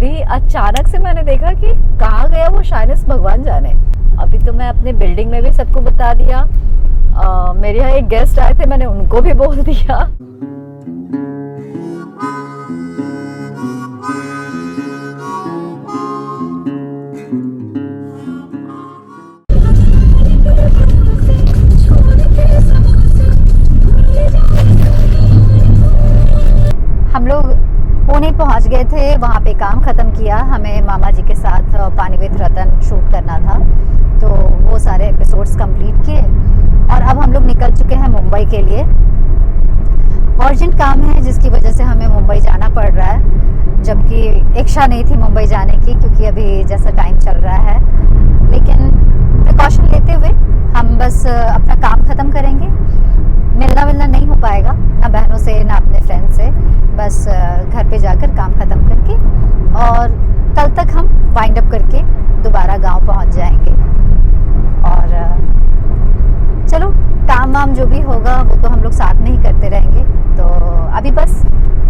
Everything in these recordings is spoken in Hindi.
अभी अचानक से मैंने देखा कि कहाँ गया वो शाइनिस, भगवान जाने। अभी तो मैं अपने बिल्डिंग में भी सबको बता दिया। मेरे यहाँ एक गेस्ट आए थे, मैंने उनको भी बोल दिया। हम लोग पुणे पहुंच गए थे, वहाँ पे काम ख़त्म किया। हमें मामा जी के साथ पानी विद रतन शूट करना था, तो वो सारे एपिसोड्स कंप्लीट किए और अब हम लोग निकल चुके हैं मुंबई के लिए। अर्जेंट काम है जिसकी वजह से हमें मुंबई जाना पड़ रहा है, जबकि इच्छा नहीं थी मुंबई जाने की, क्योंकि अभी जैसा टाइम चल रहा है। लेकिन प्रिकॉशन लेते हुए हम बस अपना काम ख़त्म करेंगे। मिलना नहीं हो पाएगा, ना बहनों से ना अपने फ्रेंड से। बस घर पे जाकर काम ख़त्म करके और कल तक हम वाइंड अप करके दोबारा गांव पहुंच जाएंगे। और चलो काम वाम जो भी होगा वो तो हम लोग साथ में ही करते रहेंगे। तो अभी बस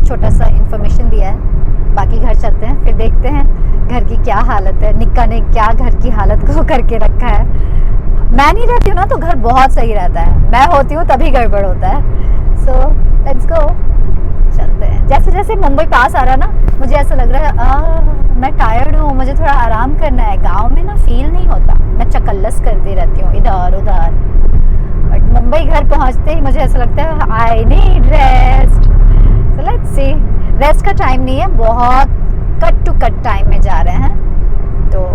छोटा सा इन्फॉर्मेशन दिया है, बाकी घर चलते हैं, फिर देखते हैं घर की क्या हालत है। निक्का ने क्या घर की हालत को करके रखा है। मैं नहीं रहती हूँ ना तो घर बहुत सही रहता है, मैं होती हूँ तभी गड़बड़ होता है। सो लेट्स गो, चलते हैं। जैसे जैसे मुंबई पास आ रहा है ना, मुझे ऐसा लग रहा है मैं टायर्ड हूँ, मुझे थोड़ा आराम करना है। गांव में ना फील नहीं होता, मैं चकल्लस करती रहती हूँ इधर उधर। बट मुंबई घर पहुँचते ही मुझे ऐसा लगता है I need rest. So let's see, rest का टाइम नहीं है, बहुत कट टू कट टाइम में जा रहे हैं। तो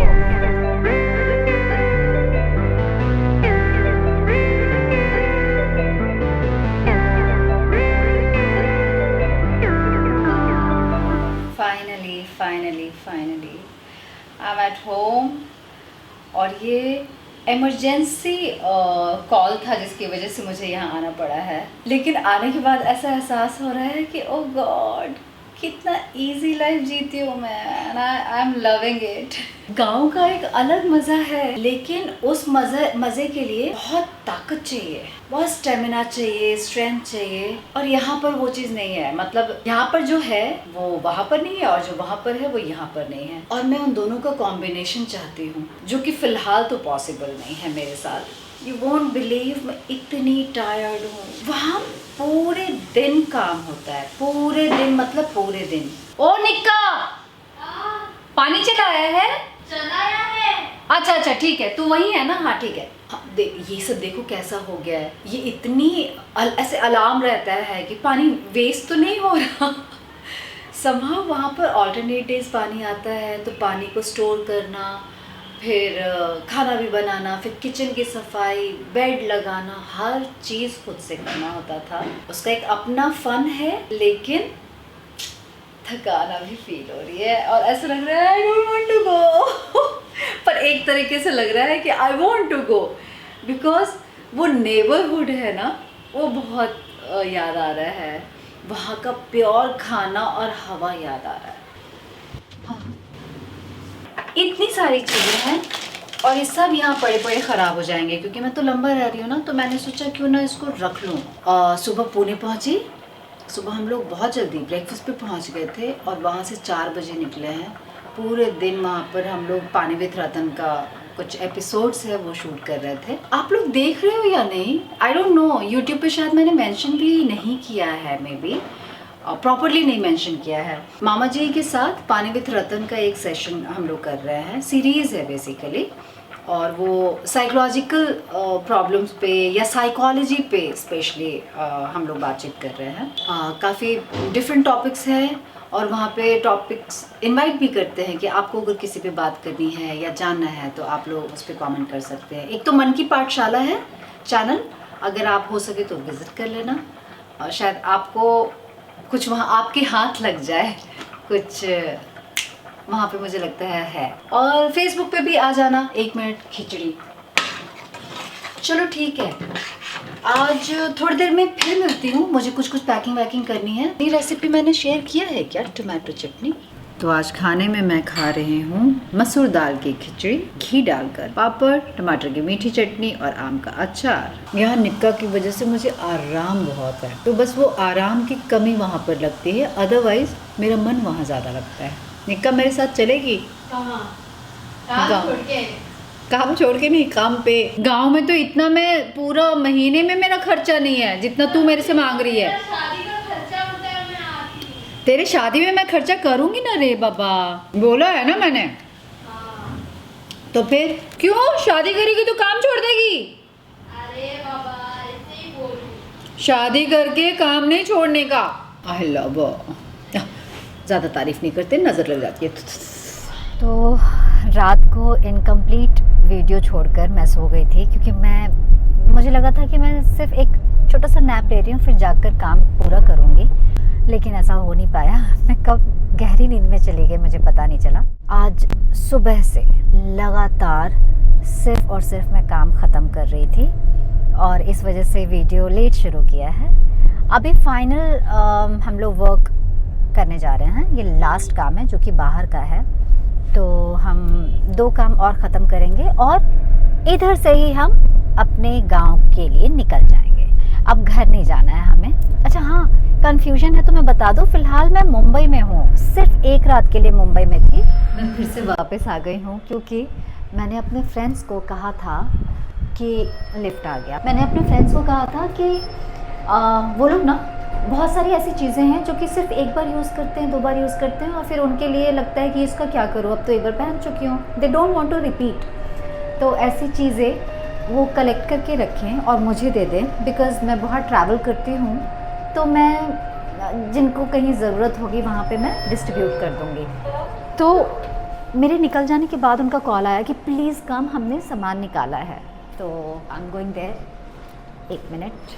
finally I am at home. और ये इमरजेंसी कॉल था जिसकी वजह से मुझे यहाँ आना पड़ा है। लेकिन आने के बाद ऐसा एहसास हो रहा है कि ओ गॉड, कितना इजी लाइफ जीती हूँ मैं। I am loving it. गांव का एक अलग मज़ा है, लेकिन उस मज़े के लिए बहुत ताकत चाहिए, बहुत स्टेमिना चाहिए, स्ट्रेंथ चाहिए। और यहाँ पर वो चीज़ नहीं है। मतलब यहाँ पर जो है वो वहाँ पर नहीं है, और जो वहाँ पर है वो यहाँ पर नहीं है। और मैं उन दोनों का कॉम्बिनेशन चाहती हूँ, जो कि फ़िलहाल तो पॉसिबल नहीं है मेरे साथ। यू वोंट बिलीव, मैं इतनी टायर्ड हूँ। वहाँ पूरे दिन काम होता है, पूरे दिन, मतलब पूरे दिन। ओ निक्का, पानी चलाया है? चलाया है। अच्छा ठीक है, तू वही है ना? हाँ ठीक है। हाँ, ये सब देखो कैसा हो गया है। ये इतनी ऐसे अलार्म रहता है कि पानी वेस्ट तो नहीं हो रहा। समहाउ वहाँ पर ऑल्टरनेट डेज पानी आता है, तो पानी को स्टोर करना, फिर खाना भी बनाना, फिर किचन की सफाई, बेड लगाना, हर चीज़ खुद से करना होता था। उसका एक अपना फन है, लेकिन थकाना भी फील हो रही है और ऐसा लग रहा है I don't want to go. पर एक तरीके से लग रहा है कि I want to go, because वो नेबरहुड है ना, वो बहुत याद आ रहा है। वहाँ का प्योर खाना और हवा याद आ रहा है। हाँ। इतनी सारी चीज़ें हैं और ये सब यहाँ पड़े पड़े ख़राब हो जाएंगे, क्योंकि मैं तो लंबा रह रही हूँ ना, तो मैंने सोचा क्यों ना इसको रख लूँ। सुबह पुणे पहुँची। सुबह हम लोग बहुत जल्दी ब्रेकफास्ट पे पहुँच गए थे और वहाँ से 4 बजे निकले हैं। पूरे दिन वहाँ पर हम लोग पानी विद रतन का कुछ एपिसोड्स है वो शूट कर रहे थे। आप लोग देख रहे हो या नहीं, आई डोंट नो। यूट्यूब पे शायद मैंने मेंशन भी नहीं किया है, मे बी प्रॉपरली नहीं मेंशन किया है। मामा जी के साथ पानी विद रतन का एक सेशन हम लोग कर रहे हैं, सीरीज़ है बेसिकली। और वो साइकोलॉजिकल प्रॉब्लम्स पे या साइकोलॉजी पे स्पेशली हम लोग बातचीत कर रहे हैं। काफ़ी डिफरेंट टॉपिक्स हैं और वहाँ पे टॉपिक्स इनवाइट भी करते हैं कि आपको अगर किसी पे बात करनी है या जानना है तो आप लोग उस पर कमेंट कर सकते हैं। एक तो मन की पाठशाला है चैनल, अगर आप हो सके तो विज़िट कर लेना। शायद आपको कुछ वहाँ आपके हाथ लग जाए, कुछ वहाँ पे मुझे लगता है। और फेसबुक पे भी आ जाना, 1 मिनट खिचड़ी। चलो ठीक है, आज थोड़ी देर में फिर मिलती हूँ। मुझे कुछ पैकिंग वैकिंग करनी है। ये रेसिपी मैंने शेयर किया है क्या, टोमेटो चटनी? तो आज खाने में मैं खा रही हूँ मसूर दाल की खिचड़ी, घी डालकर, पापड़, टमाटर की मीठी चटनी और आम का अचार। यहाँ निक्का की वजह से मुझे आराम बहुत है, तो बस वो आराम की कमी वहाँ पर लगती है, अदरवाइज मेरा मन वहाँ ज़्यादा लगता है। निक्का मेरे साथ चलेगी? कहाँ? गाँव। काम छोड़ के। काम छोड़ के नहीं, काम पे। गांव में तो इतना मैं पूरा महीने में मेरा खर्चा नहीं है जितना तू मेरे से मांग रही है। शादी का खर्चा होता है, मैं आती हूँ। तेरे शादी में मैं खर्चा करूंगी ना रे बाबा, बोला है ना मैंने। हाँ। तो फिर क्यों शादी करेगी तो काम छोड़ देगी? अरे बाबा ऐसे ही बोल रही। शादी करके काम नहीं छोड़ने का। I love. ज़्यादा तारीफ नहीं करते, नज़र लग जाती है। तो रात को इनकम्प्लीट वीडियो छोड़कर मैं सो गई थी, क्योंकि मुझे लगा था कि मैं सिर्फ एक छोटा सा नैप ले रही हूँ, फिर जाकर काम पूरा करूँगी, लेकिन ऐसा हो नहीं पाया। मैं कब गहरी नींद में चली गई मुझे पता नहीं चला। आज सुबह से लगातार सिर्फ और सिर्फ मैं काम ख़त्म कर रही थी और इस वजह से वीडियो लेट शुरू किया है। अभी फाइनल हम लोग वर्क करने जा रहे हैं, ये लास्ट काम है जो कि बाहर का है, तो हम 2 काम और ख़त्म करेंगे और इधर से ही हम अपने गांव के लिए निकल जाएंगे। अब घर नहीं जाना है हमें। अच्छा हाँ, कन्फ्यूजन है तो मैं बता दूं, फ़िलहाल मैं मुंबई में हूँ, सिर्फ 1 रात के लिए मुंबई में थी। मैं फिर से वापस आ गई हूँ क्योंकि मैंने अपने फ्रेंड्स को कहा था कि लिफ्ट आ गया। मैंने अपने फ्रेंड्स को कहा था कि वो लोग ना बहुत सारी ऐसी चीज़ें हैं जो कि सिर्फ एक बार यूज़ करते हैं, 2 बार यूज़ करते हैं और फिर उनके लिए लगता है कि इसका क्या करूँ, अब तो एक बार पहन चुकी हूँ। They don't want to repeat. तो ऐसी चीज़ें वो कलेक्ट करके रखें और मुझे दे दें, बिकॉज़ मैं बहुत ट्रैवल करती हूँ, तो मैं जिनको कहीं ज़रूरत होगी वहाँ पे मैं डिस्ट्रीब्यूट कर दूँगी। तो मेरे निकल जाने के बाद उनका कॉल आया कि प्लीज़ कम, हमने सामान निकाला है। तो I am going there, 1 minute.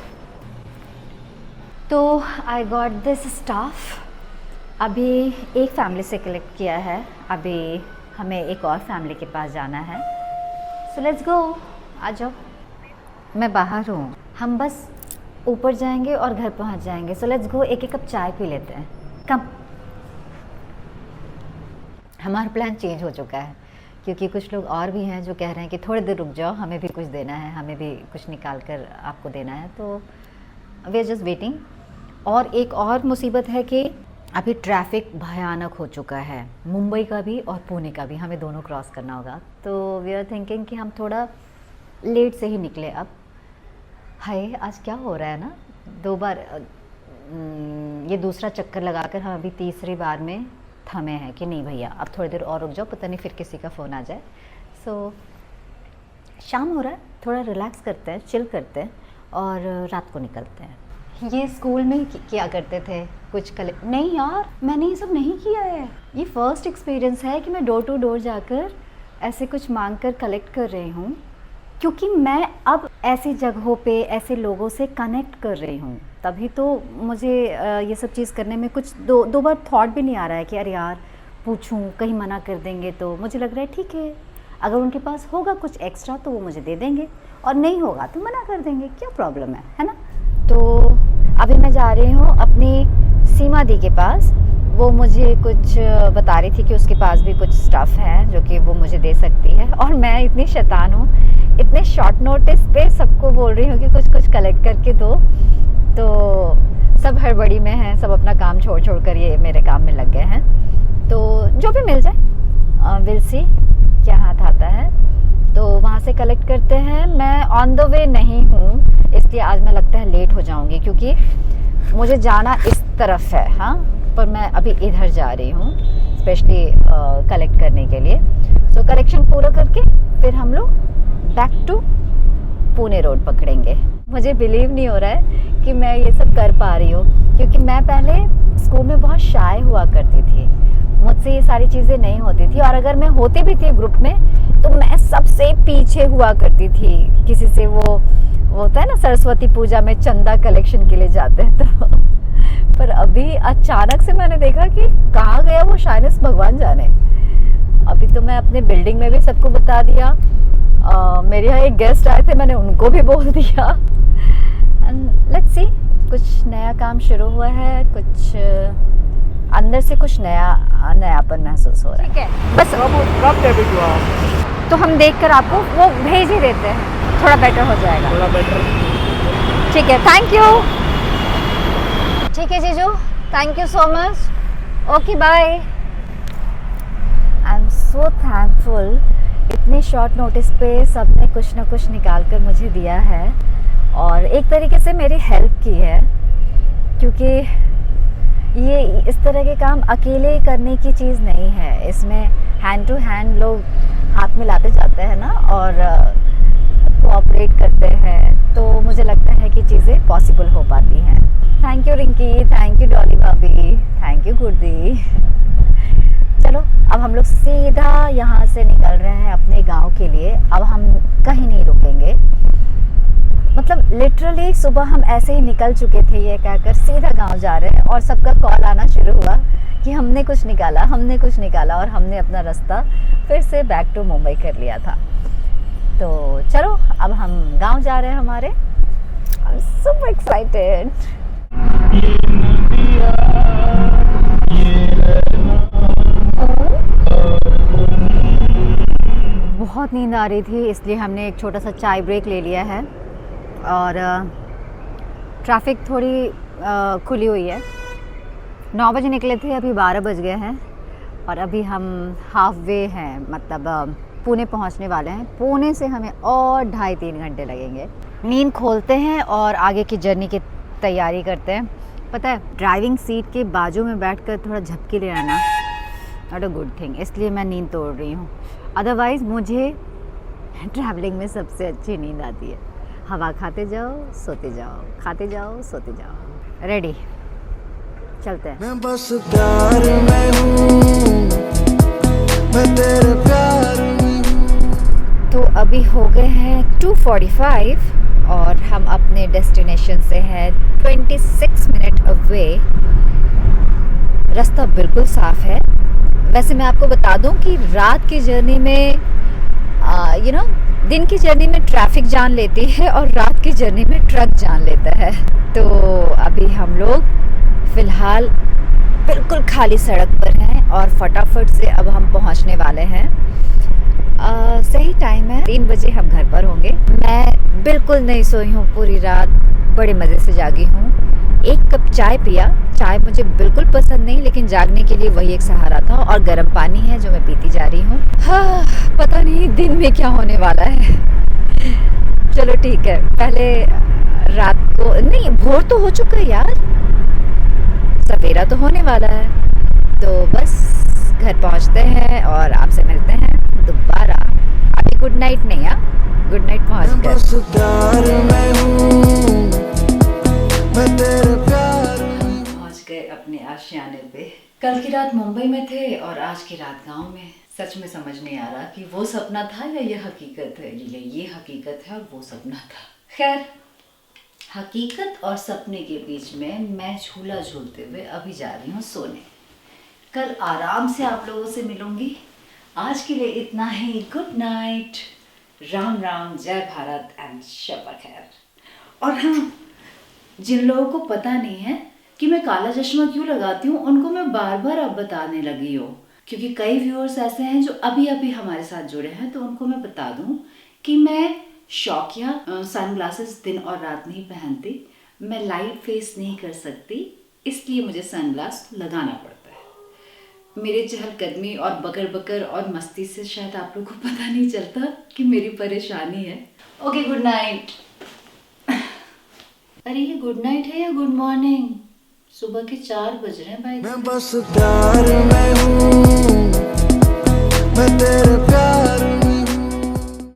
तो आई गॉट दिस स्टाफ। अभी एक फैमिली से कलेक्ट किया है, अभी हमें एक और फैमिली के पास जाना है। सो लेट्स गो, आ जाओ। मैं बाहर हूँ, हम बस ऊपर जाएंगे और घर पहुँच जाएंगे। सो लेट्स गो, एक कप चाय पी लेते हैं। कम। हमारा प्लान चेंज हो चुका है क्योंकि कुछ लोग और भी हैं जो कह रहे हैं कि थोड़ी देर रुक जाओ, हमें भी कुछ देना है, हमें भी कुछ निकाल कर आपको देना है। तो वी आर जस्ट वेटिंग। और एक और मुसीबत है कि अभी ट्रैफिक भयानक हो चुका है, मुंबई का भी और पुणे का भी, हमें दोनों क्रॉस करना होगा। तो वी आर थिंकिंग कि हम थोड़ा लेट से ही निकले। अब हाय, आज क्या हो रहा है ना, 2 बार ये दूसरा चक्कर लगाकर हम अभी तीसरी बार में थमे हैं कि नहीं भैया अब थोड़ी देर और रुक जाओ, पता नहीं फिर किसी का फ़ोन आ जाए। सो शाम हो रहा है, थोड़ा रिलैक्स करते हैं, चिल करते हैं और रात को निकलते हैं। ये स्कूल में किया करते थे कुछ कलेक्ट। नहीं यार, मैंने ये सब नहीं किया है। ये फर्स्ट एक्सपीरियंस है कि मैं डोर टू डोर जाकर ऐसे कुछ मांग कर कलेक्ट कर रही हूँ, क्योंकि मैं अब ऐसी जगहों पे ऐसे लोगों से कनेक्ट कर रही हूँ। तभी तो मुझे ये सब चीज़ करने में कुछ दो बार थॉट भी नहीं आ रहा है कि अरे यार पूछूं, कहीं मना कर देंगे। तो मुझे लग रहा है ठीक है, अगर उनके पास होगा कुछ एक्स्ट्रा तो वो मुझे दे देंगे, और नहीं होगा तो मना कर देंगे, क्या प्रॉब्लम है ना। तो अभी मैं जा रही हूँ अपनी सीमा दी के पास। वो मुझे कुछ बता रही थी कि उसके पास भी कुछ स्टफ़ है जो कि वो मुझे दे सकती है, और मैं इतनी शैतान हूँ, इतने शॉर्ट नोटिस पे सबको बोल रही हूँ कि कुछ कुछ कलेक्ट करके दो। तो सब हड़बड़ी में हैं, सब अपना काम छोड़ छोड़ कर ये मेरे काम में लग गए हैं। तो जो भी मिल जाए, विल सी क्या हाथ आता है। तो वहाँ से कलेक्ट करते हैं। मैं ऑन द वे नहीं हूँ, इसलिए आज मैं लगता है लेट हो जाऊँगी, क्योंकि मुझे जाना इस तरफ है, हाँ, पर मैं अभी इधर जा रही हूँ स्पेशली कलेक्ट करने के लिए। सो कलेक्शन पूरा करके फिर हम लोग बैक टू पुणे रोड पकड़ेंगे। मुझे बिलीव नहीं हो रहा है कि मैं ये सब कर पा रही हूँ, क्योंकि मैं पहले स्कूल में बहुत शाय हुआ करती थी, मुझसे ये सारी चीज़ें नहीं होती थी, और अगर मैं होती भी थी ग्रुप में तो मैं सबसे पीछे हुआ करती थी। किसी से वो होता है ना, सरस्वती पूजा में चंदा कलेक्शन के लिए जाते हैं तो पर अभी अचानक से मैंने देखा कि कहाँ गया वो शाइनेस, भगवान जाने। अभी तो मैं अपने बिल्डिंग में भी सबको बता दिया, मेरे यहाँ एक गेस्ट आए थे, मैंने उनको भी बोल दिया। एंड लेट्स सी, कुछ नया काम शुरू हुआ है, कुछ अंदर से कुछ नयापन महसूस हो रहा है। ठीक है, बस तो हम देखकर आपको वो भेज ही देते हैं, थोड़ा बेटर हो जाएगा, थोड़ा बेटर। ठीक है, थैंक यू। ठीक है जीजू, thank you so much. Okay bye. So thankful, इतने शॉर्ट नोटिस पे सबने कुछ ना कुछ निकाल कर मुझे दिया है और एक तरीके से मेरी हेल्प की है, क्योंकि ये इस तरह के काम अकेले करने की चीज़ नहीं है। इसमें हैंड टू हैंड लोग हाथ मिलाते जाते हैं ना और कोऑपरेट करते हैं, तो मुझे लगता है कि चीज़ें पॉसिबल हो पाती हैं। Thank you Rinki, thank you Dolly भाभी, थैंक यू गुर्दी। चलो अब हम लोग सीधा यहाँ से निकल रहे हैं अपने गांव के लिए। अब हम कहीं नहीं रुकेंगे, मतलब लिटरली सुबह हम ऐसे ही निकल चुके थे ये कहकर सीधा गांव जा रहे हैं और सबका कॉल आना शुरू हुआ कि हमने कुछ निकाला, हमने कुछ निकाला, और हमने अपना रास्ता फिर से बैक टू मुंबई कर लिया था। तो चलो अब हम गांव जा रहे हैं हमारे। I am super excited. बहुत नींद आ रही थी, इसलिए हमने एक छोटा सा चाय ब्रेक ले लिया है और ट्रैफिक थोड़ी खुली हुई है। 9 बजे निकले थे, अभी 12 बज गए हैं और अभी हम हाफ वे हैं, मतलब पुणे पहुंचने वाले हैं। पुणे से हमें और 2.5-3 घंटे लगेंगे। नींद खोलते हैं और आगे की जर्नी की तैयारी करते हैं। पता है, ड्राइविंग सीट के बाजू में बैठकर थोड़ा झपकी ले आना नॉट अ गुड थिंग, इसलिए मैं नींद तोड़ रही हूँ। अदरवाइज़ मुझे ट्रैवलिंग में सबसे अच्छी नींद आती है। हवा खाते जाओ, सोते जाओ, खाते जाओ, सोते जाओ। रेडी, चलते हैं। मैं बस प्यार में हूँ, मैं तेरे प्यार में हूँ। तो अभी हो गए हैं 2:45 और हम अपने डेस्टिनेशन से हैं 26 मिनट अवे। रास्ता बिल्कुल साफ़ है। वैसे मैं आपको बता दूं कि रात की जर्नी में दिन की जर्नी में ट्रैफिक जान लेती है और रात की जर्नी में ट्रक जान लेता है। तो अभी हम लोग फ़िलहाल बिल्कुल खाली सड़क पर हैं और फटाफट से अब हम पहुंचने वाले हैं। सही टाइम है, 3 बजे हम घर पर होंगे। मैं बिल्कुल नहीं सोई हूँ पूरी रात, बड़े मज़े से जागी हूँ। 1 कप चाय पिया। चाय मुझे बिल्कुल पसंद नहीं, लेकिन जागने के लिए वही एक सहारा था, और गर्म पानी है जो मैं पीती जा रही हूँ। हाँ, पता नहीं दिन में क्या होने वाला है। चलो ठीक है, पहले रात को नहीं, भोर तो हो चुका है यार, सवेरा तो होने वाला है। तो बस घर पहुँचते हैं और आपसे मिलते हैं दोबारा। अभी गुड नाइट नहीं, हाँ, गुड नाइट पहुँच गए अपने आशियाने पे। कल की रात मुंबई में थे और आज की रात गांव में। सच में समझ नहीं आ रहा कि वो सपना था या ये हकीकत है, या ये हकीकत है और वो सपना था। खैर, हकीकत और सपने के बीच में मैं झूला झूलते हुए अभी जा रही हूँ सोने। कल आराम से आप लोगों से मिलूंगी। आज के लिए इतना ही। गुड नाइट, राम राम, जय भारत एंड शब खैर। और हाँ, जिन लोगों को पता नहीं है कि मैं काला चश्मा क्यों लगाती हूँ, उनको मैं बार बार अब बताने लगी हूँ, क्योंकि कई व्यूअर्स ऐसे हैं जो अभी अभी हमारे साथ जुड़े हैं। तो उनको मैं बता दूँ कि मैं शौकिया सनग्लासेस दिन और रात नहीं पहनती। मैं लाइट फेस नहीं कर सकती, इसलिए मुझे सनग्लास लगाना पड़ता है। मेरे चहलकदमी और बकर बकर और मस्ती से शायद आप लोगों को पता नहीं चलता कि मेरी परेशानी है। Okay, good night. अरे ये गुड नाइट है या गुड मॉर्निंग? सुबह के 4 बज रहे हैं भाई। मैं बस प्यार में हूँ, मैं तेरे